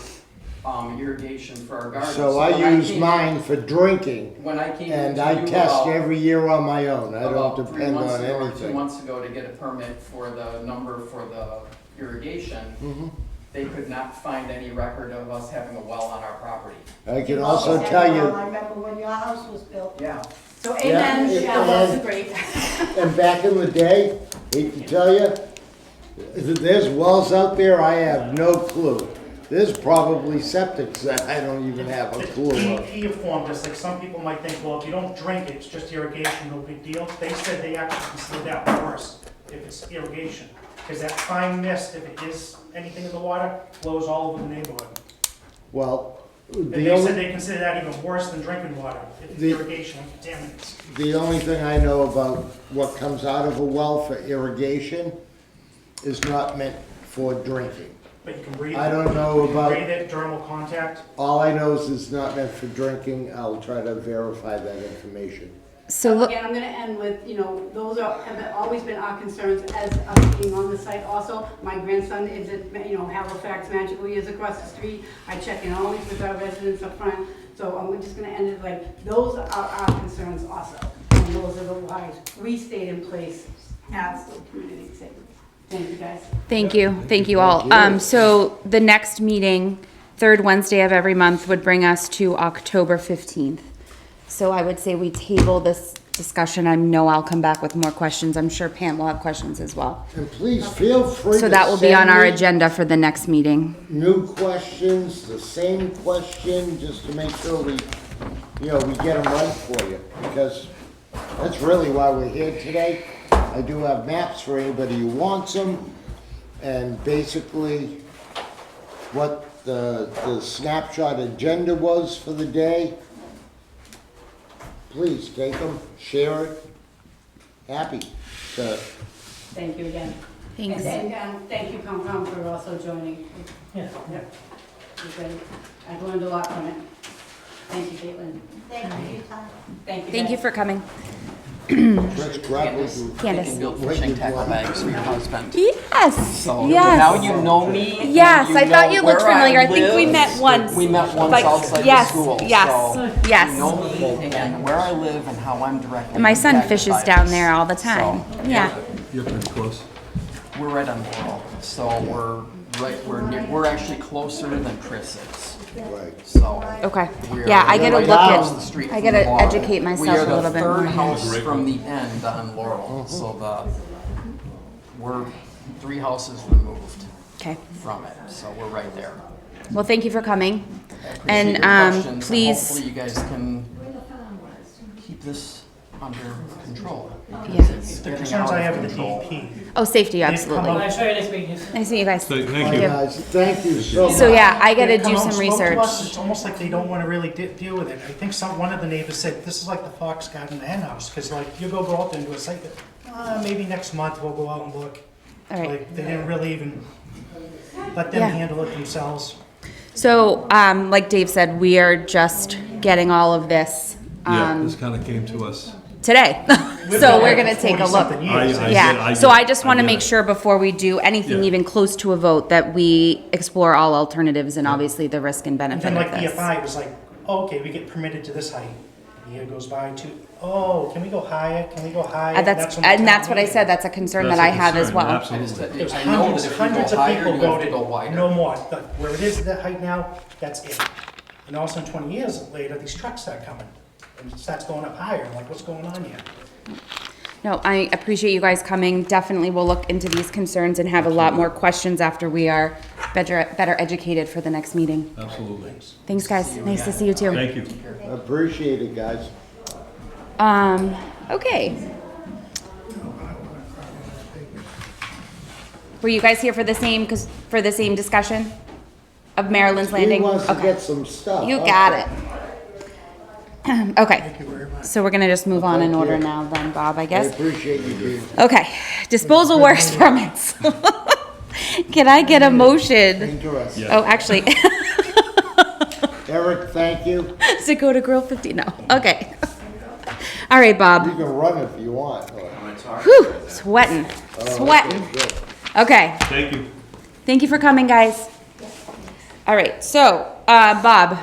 irrigation for our gardens. So I when use came- mine for drinking, When I came and to I you test about- every year on my own. I about don't 3 depend months on ago or 2 anything. months ago to get a permit for the number for the irrigation, Mhm. they could not find any record of us having a well on our property. I can You also said, tell well, you, I remember when your house was built. Yeah. So, Yeah, amen, it- yeah, that's and- great. and back in the day, hate to tell you, there's wells out there, I have no clue. There's probably septics that I don't even have a The clue of. DEP informed us, like some people might think, well, if you don't drink it, it's just irrigation, no big deal. They said they actually consider that worse if it's irrigation. Because that fine mist, if it is anything in the water, flows all over the neighborhood. Well, And the they said only, they consider that even worse than drinking water, if it's The- irrigation and contaminants. the only thing I know about what comes out of a well for irrigation is not meant for drinking. But you can breathe it. I don't know You can about- breathe it, dermal contact. All I know is it's not meant for drinking. I'll try to verify that information. So look, Again, I'm gonna end with, those have always been our concerns as us being on the site also. My grandson is at, Halifax Magical Years across the street. I check in always with our residents up front. So I'm just gonna end it like, those are our concerns also. And those are the why we stayed in place as the community said. Thank you, guys. thank you all. Thank you. So the next meeting, third Wednesday of every month, would bring us to October 15th. So I would say we table this discussion. I know I'll come back with more questions. I'm sure Pam will have questions as well. And please feel free to So that will be on send our me agenda for the next meeting. new questions, the same question, just to make sure we get them right for you. Because that's really why we're here today. I do have maps for anybody who wants them. And basically, what the snapshot agenda was for the day. Please take them, share it. Happy to. Thank you again. Thanks. And thank you, Concom, for also joining. Yeah. Yep. You're good. I've learned a lot from it. Thank you, Caitlin. Thank you for your time. Thank you. Thank you guys. for coming. Let's grab Candace, it. Candace. and build fishing tackle bags for your husband. Yes, So yes. now you know me. and Yes, I thought know you looked where I familiar. I think we live. met once. We met once Like, outside yes, the school. yes, so yes. You know me and where I live and how I'm directed. And my son fishes down there all the time. So, Yeah. You're pretty close. We're right on Laurel, so we're actually closer than Chris is. Right. So. Okay. we are Yeah, I gotta right look across the at, street I from gotta Laurel. educate myself a little bit We are more. the third house Great. from the end on Laurel, so we're 3 houses removed Okay. from it, so we're right there. Well, thank you for coming. I appreciate And, your questions, and please- hopefully you guys can keep this under control. Yeah. because it's The getting concerns out I of have with the control. DEP. Oh, safety, They've come absolutely. out- Nice, very nice meeting you. Nice to meet you guys. Thank Hey, you. guys, thank you so much. So yeah, I gotta They've come do out and some spoke to us. research. It's almost like they don't want to really deal with it. I think one of the neighbors said, this is like the fox garden and hen house, because like, you go out there and do a site, maybe next month we'll go out and look. All right. Like, they didn't really even let them Yeah. handle it themselves. So, like Dave said, we are just getting all of this, Yeah, this kind of came to us. today. We've So been we're at it gonna for take a look. 40-something years. Yeah, so I just wanna get make it. sure before we do anything Yeah. even close to a vote, that we explore all alternatives and obviously the risk and And benefit then of like this. BFI was like, oh, okay, we get permitted to this height. A year goes by to, oh, can we go higher? Can we go higher? And that's when the and that's town what I meeting. said, that's a concern that That's a I have as concern, well. Absolutely. There's I know that hundreds, if you hundreds go of higher, people you have to voted, go wider. no more. Where it is that height now, that's it. And all of a sudden, 20 years later, these trucks start coming. And it starts going up higher, I'm like, what's going on here? No, I appreciate you guys coming. Definitely will look into these concerns and have a lot more questions after we are better educated for the next meeting. Absolutely. Thanks, guys. Nice to see you too. Thank you. Appreciate it, guys. Okay. Were you guys here for the same discussion of Maryland's He Landing? wants to Okay. get some stuff. You got it. Okay, Thank you very much. so we're gonna just move on in Thank order you. now then, Bob, I I guess. appreciate you being. Okay, disposal works permits. Can I get a motion? Interesting. Oh, actually, Eric, thank you. to go to Grill 50, no, okay. All right, You Bob. can run if you want. Whew, sweating, sweating. Good. Okay, Thank you. thank you for coming, guys. All right, so, Bob,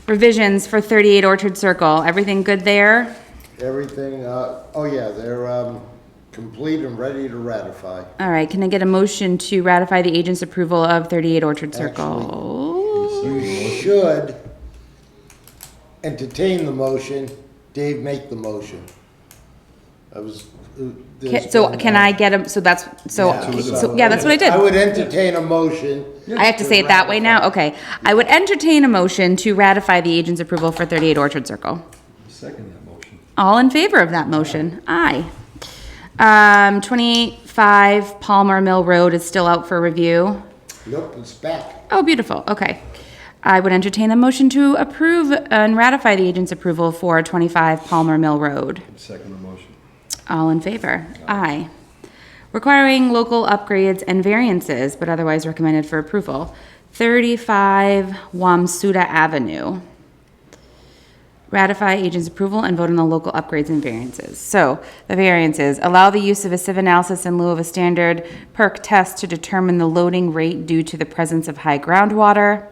revisions for 38 Orchard Circle, everything good there? Everything, oh yeah, they're complete and ready to ratify. All right, can I get a motion to ratify the agent's approval of 38 Orchard Circle? You should entertain the motion. Dave, make the motion. I was. So can I get a, so that's, yeah, that's what I did. I would entertain a motion. I have to say it that way now? Okay. I would entertain a motion to ratify the agent's approval for 38 Orchard Circle. Second that motion. All in favor of that motion? Aye. 28.5 Palmer Mill Road is still out for review. Nope, it's back. Oh, beautiful. Okay. I would entertain a motion to approve and ratify the agent's approval for 25 Palmer Mill Road. Second the motion. All in favor? Aye. Requiring local upgrades and variances, but otherwise recommended for approval. 35 Wamsuta Avenue. Ratify agent's approval and vote on the local upgrades and variances. So, the variances, allow the use of a sieve analysis in lieu of a standard perk test to determine the loading rate due to the presence of high groundwater.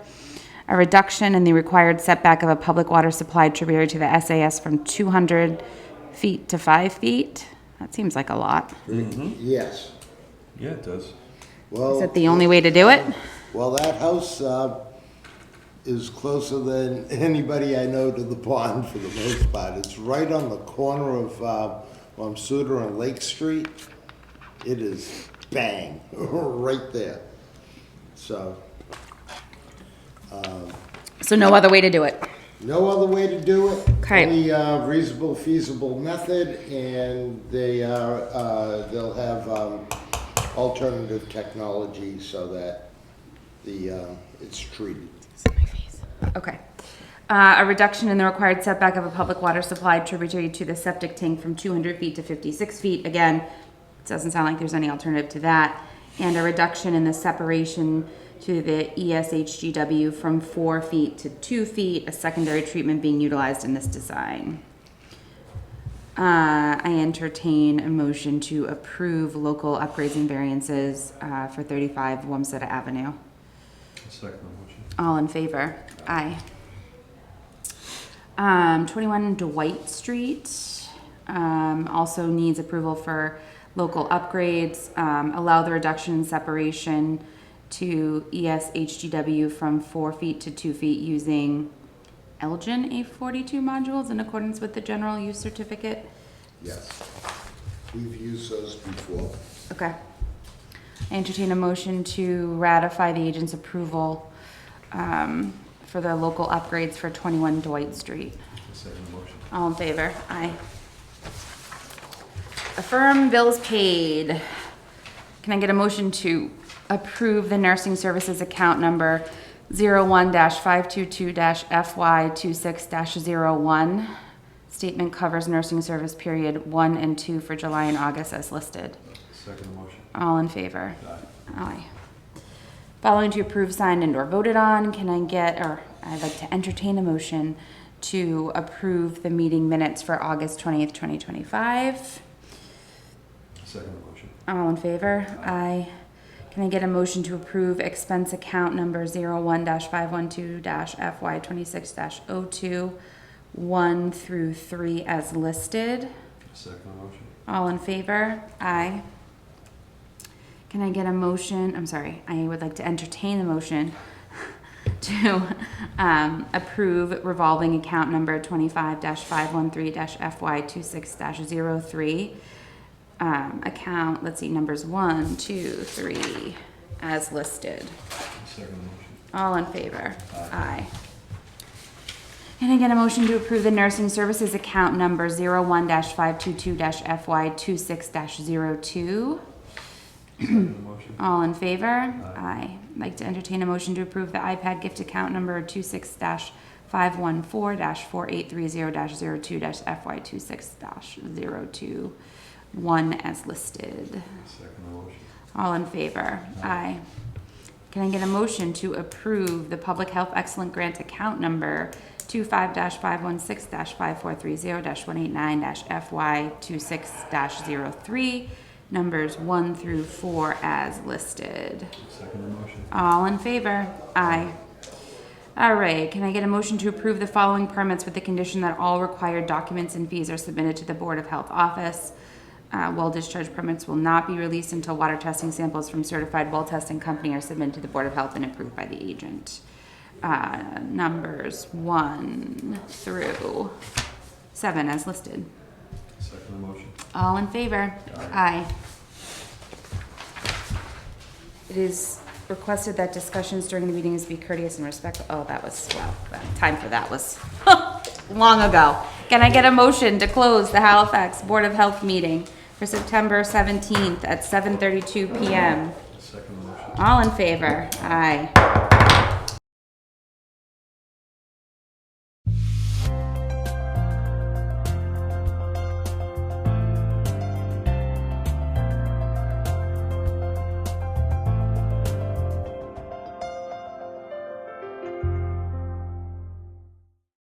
A reduction in the required setback of a public water supply tributary to the SAS from 200 feet to 5 feet. That seems like a lot. Yes. Yeah, it does. Well. Is that the only way to do it? Well, that house is closer than anybody I know to the pond for the most part. It's right on the corner of Wamsuta and Lake Street. It is bang, right there. So. So no other way to do it? No other way to do it. Okay. Only reasonable, feasible method, and they'll have alternative technology so that it's treated. Okay. A reduction in the required setback of a public water supply tributary to the septic tank from 200 feet to 56 feet. Again, it doesn't sound like there's any alternative to that. And a reduction in the separation to the ESHGW from 4 feet to 2 feet, a secondary treatment being utilized in this design. I entertain a motion to approve local upgrades and variances for 35 Wamsuta Avenue. Second the motion. All in favor? Aye. 21 Dwight Street also needs approval for local upgrades. Allow the reduction in separation to ESHGW from 4 feet to 2 feet using Elgin A42 modules in accordance with the general use certificate. Yes. We've used those before. Okay. I entertain a motion to ratify the agent's approval for the local upgrades for 21 Dwight Street. Second the motion. All in favor? Aye. Affirm bills paid. Can I get a motion to approve the nursing services account number 01-522-FY26-01? Statement covers nursing service period 1 and 2 for July and August as listed. Second the motion. All in favor? Aye. Aye. Following to approve, signed, and/or voted on, can I get, or I'd like to entertain a motion to approve the meeting minutes for August 20th, 2025. Second the motion. All in favor? Aye. Can I get a motion to approve expense account number 01-512-FY26-02, 1 through 3 as listed? Second the motion. All in favor? Aye. Can I get a motion, I'm sorry, I would like to entertain the motion to approve revolving account number 25-513-FY26-03. Account, let's see, numbers 1, 2, 3, as listed. Second the motion. All in favor? Aye. Can I get a motion to approve the nursing services account number 01-522-FY26-02? Second the motion. All in favor? Aye. I'd like to entertain a motion to approve the iPad gift account number 26-514-48330-02-FY26-02, 1 as listed. Second the motion. All in favor? Aye. Can I get a motion to approve the Public Health Excellent Grant account number 25-516-543-189-FY26-03, numbers 1 through 4 as listed? Second the motion. All in favor? Aye. All right, can I get a motion to approve the following permits with the condition that all required documents and fees are submitted to the Board of Health office? Well discharge permits will not be released until water testing samples from certified well testing company are submitted to the Board of Health and approved by the agent. Numbers 1 through 7 as listed. Second the motion. All in favor? Aye. It is requested that discussions during the meetings be courteous and respectful. Oh, that was, well, time for that was long ago. Can I get a motion to close the Halifax Board of Health meeting for September 17th at 7:32 PM? Second the motion. All in favor? Aye.